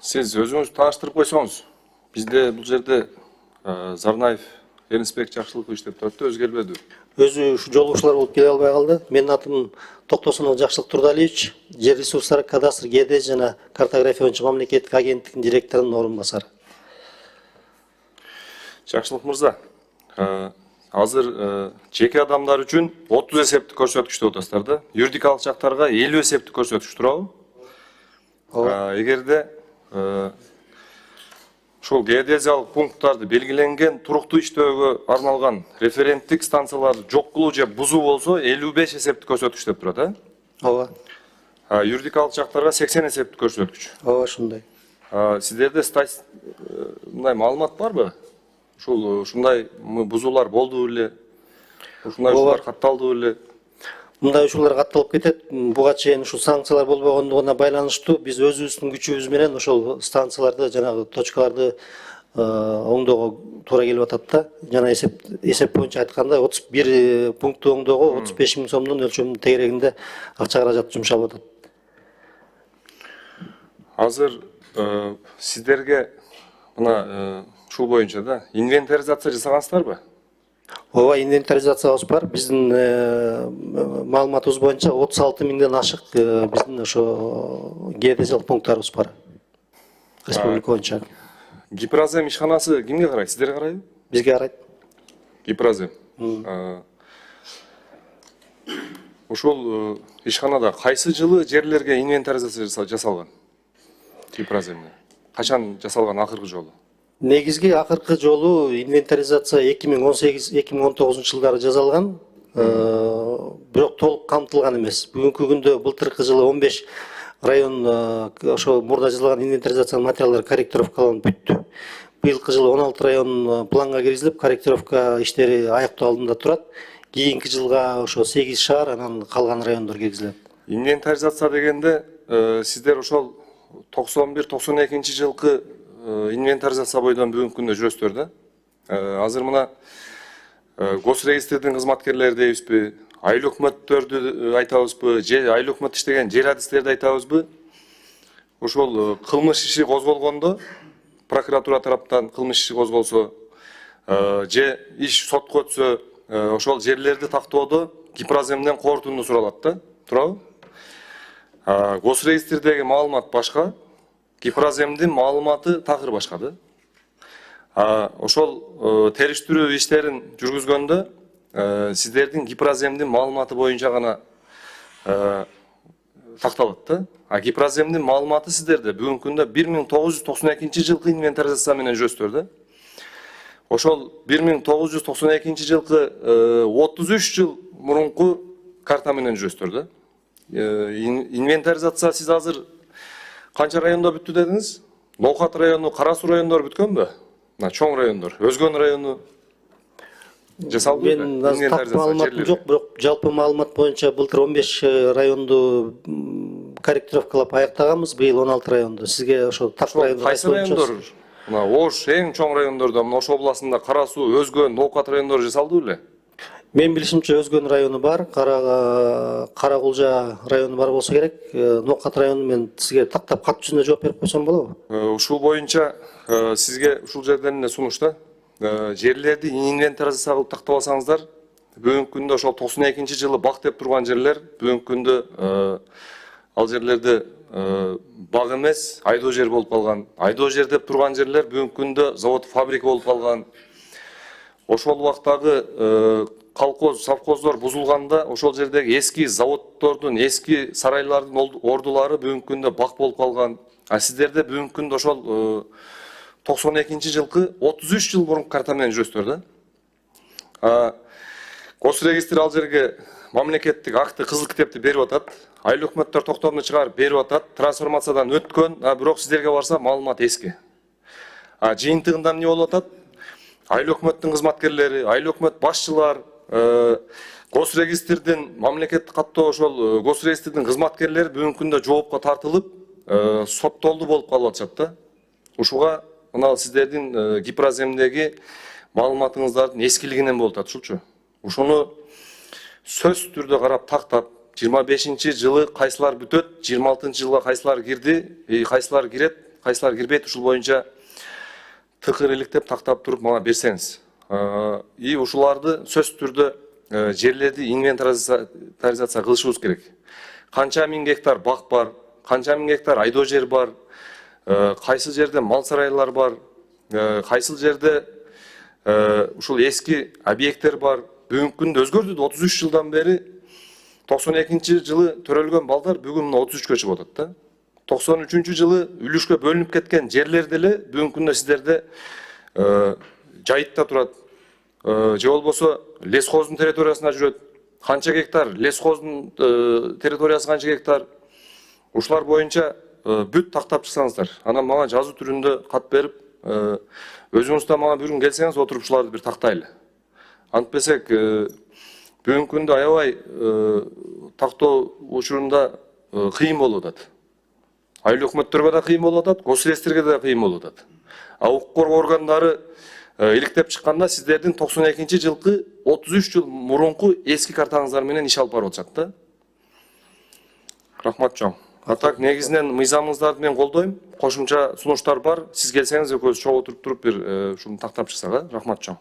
Siz özünüzü tanıştırып койсоңуз. Bizde bu жерде Зарнаев Эринсбек Жакшылыков иштеп турат, өзгө келбеди. Өзү ушу жолугушуулар болуп келе албай калды. Менин атым Токтосунов Жакшылык Турдалиевич, жер ресурстары кадастр ГЭД жана картография боюнча мамлекеттик агенттиктин директорунун орун басары. Жакшылык мырза, азыр жеке адамдар үчүн 30 эсептик көрсөткүч деп атасыздар да. Юридикалык жактарга 50 эсептик көрсөткүч турабы? Эгерде ошол геодезиялык пункттарды белгиленген туруктуу иштөөгө арналган референттик станцияларды жок кылуу же бузуу болсо 55 эсептик көрсөткүч деп турат, Ооба. Юридикалык жактарга 80 эсептик көрсөткүч. Ооба, ушундай. Сиздерде мындай маалымат барбы? Ушундай бузуулар болду беле? Ушундай ушулар катталды беле? Мындай ушулар катталып кетет. Буга чейин ушул санкциялар болбогондугуна байланыштуу биз өзүбүздүн күчүбүз менен ошол станцияларды, жанагы точкаларды оңдоого туура келип атат да. Жана эсеп боюнча айтканда 31 пунктту оңдоого 35 000 сомдун өлчөмүнүн тегерегинде акча каражат жумшалып атат. Азыр сиздерге мына ушул боюнча да инвентаризация жасагансыздарбы? Ооба, инвентаризациябыз бар. Биздин маалыматыбыз боюнча 36 000ден ашык биздин ошо геодезиялык пункттарыбыз бар. Республика боюнча. Гипрозем ишканасы кимге карайт? Сиздерге карайбы? Бизге карайт. Гипрозем. Ушул ишканада кайсы жылы жерлерге инвентаризация жасалган? Гипроземде. Качан жасалган акыркы жолу? Негизги акыркы жолу инвентаризация 2018-2019 жылдары жасалган, бирок толук камтылган эмес. Бүгүнкү күндө былтыркы жылы 15 район ошо мурда жасалган инвентаризация материалдары корректировкаланып бүттү. Быйылкы жылы 16 район планга киргизилип, корректировка иштери аяктоо алдында турат. Кийинки жылга ошо 8 шаар, анан калган райондор киргизилет. Инвентаризация дегенде сиздер ошол 91-92 жылкы инвентаризация бойдон бүгүнкү күндө жүрөсүздөр да. Азыр мына госрегистрдин кызматкерлери дейбизби, айыл өкмөттөрдү айтабызбы, же айыл өкмөт иштеген жер адистерди айтабызбы? Ошол кылмыш иши козголгондо, прокуратура тараптан кылмыш иши козголсо, же иш сотко өтсө, ошол жерлерди тактоодо гипроземден корутууну суралат да, туурабы? Госрегистрдеги маалымат башка, гипроземдин маалыматы такыр башка да. Ошол териштирүү иштерин жүргүзгөндө сиздердин гипроземдин маалыматы боюнча гана такталат да. Гипроземдин маалыматы сиздерде бүгүнкү күндө 1992 жылкы инвентаризация менен жүрөсүздөр да. Ошол 1992 жылкы 33 жыл мурунку карта менен жүрөсүздөр да. Инвентаризация сиз азыр канча райондо бүттү дедиңиз? Ноокат району, Кара Суу райондору бүткөнбү? Чоң райондор, Өзгөн району жасалды беле? Мен так маалыматым жок, бирок жалпы маалымат боюнча былтыр 15 районду корректировкалап аяктаганбыз, быйыл 16 районду. Сизге ошо так райондор кайсы райондор? Мына Ош эң чоң райондордо, мына Ош областында Кара Суу, Өзгөн, Ноокат райондору жасалды беле? Мен билишимче Өзгөн району бар, Каракулжа району бар болсо керек. Ноокат району мен сизге тактап кат жүзүндө жооп берип койсом болобу? Ушул боюнча сизге ушул жерден эле сунуш да. Жерлерди инвентаризация кылып тактап алсаңыздар, бүгүнкү күндө ошол 92 жылы бак деп турган жерлер бүгүнкү күндө ал жерлерде бак эмес, айдоо жер болуп калган. Айдоо жер деп турган жерлер бүгүнкү күндө завод, фабрика болуп калган. Ошол убактагы колхоз, совхоздор бузулганда ошол жердеги эски заводдордун, эски сарайлардын ордулары бүгүнкү күндө бак болуп калган. Сиздерде бүгүнкү күндө ошол 92 жылкы 33 жыл мурунку карта менен жүрөсүздөр да. Госрегистр ал жерге мамлекеттик акты, кызыл китепти берип атат. Айыл өкмөттөр токтомду чыгарып берип атат. Трансформациядан өткөн, бирок сиздерге барса маалымат эски. Жыйынтыгында эмне болуп атат? Айыл өкмөттүн кызматкерлери, айыл өкмөт башчылар, госрегистрдин мамлекеттик каттоо ошол госрегистрдин кызматкерлери бүгүнкү күндө жоопко тартылып, соттолду болуп калып атышат да. Ушуга мына сиздердин гипроземдеги маалыматыңыздардын эскилигинен болуп атат, ушулчу. Ушуну сөз түрдө карап тактап, 25 жылы кайсылар бүтөт, 26 жылга кайсылар кирди, кайсылар кирет, кайсылар кирбейт, ушул боюнча тыкыр иликтеп тактап туруп мага берсеңиз. И ушуларды сөзсүз түрдө жерлерди инвентаризация кылышыбыз керек. Канча миң гектар бак бар, канча миң гектар айдоо жер бар, кайсыл жерде мал сарайлар бар, кайсыл жерде ушул эски объекттер бар. Бүгүнкү күндө өзгөрдү, 33 жылдан бери 92 жылы төрөлгөн балдар бүгүн 33-кө чыгып атат да. 93 жылы үлүшкө бөлүнүп кеткен жерлер деле бүгүнкү күндө сиздерде жайытта турат. Же болбосо лесхоздун территориясында жүрөт. Канча гектар лесхоздун территориясы канча гектар? Ушулар боюнча бүт тактап чыксаңыздар. Анан мага жазуу түрүндө кат берип, өзүңүз да мага бір күн келсеңиз отуруп ушуларды бир тактайлы. Антпесек бүгүнкү күндө аябай тактоо учурунда кыйын болуп атат. Айыл өкмөттөргө да кыйын болуп атат, госреестрге да кыйын болуп атат. Укук коргоо органдары иликтеп чыкканда сиздердин 92 жылкы 33 жыл мурунку эски картаңыздар менен иш алып барып атышат да. Рахмат чоң. Атак негизинен мыйзамыңыздарды мен колдойм. Кошумча сунуштар бар. Сиз келсеңиз экөөбүз чогуу туруп бир ушуну тактап чыксак, рахмат чоң.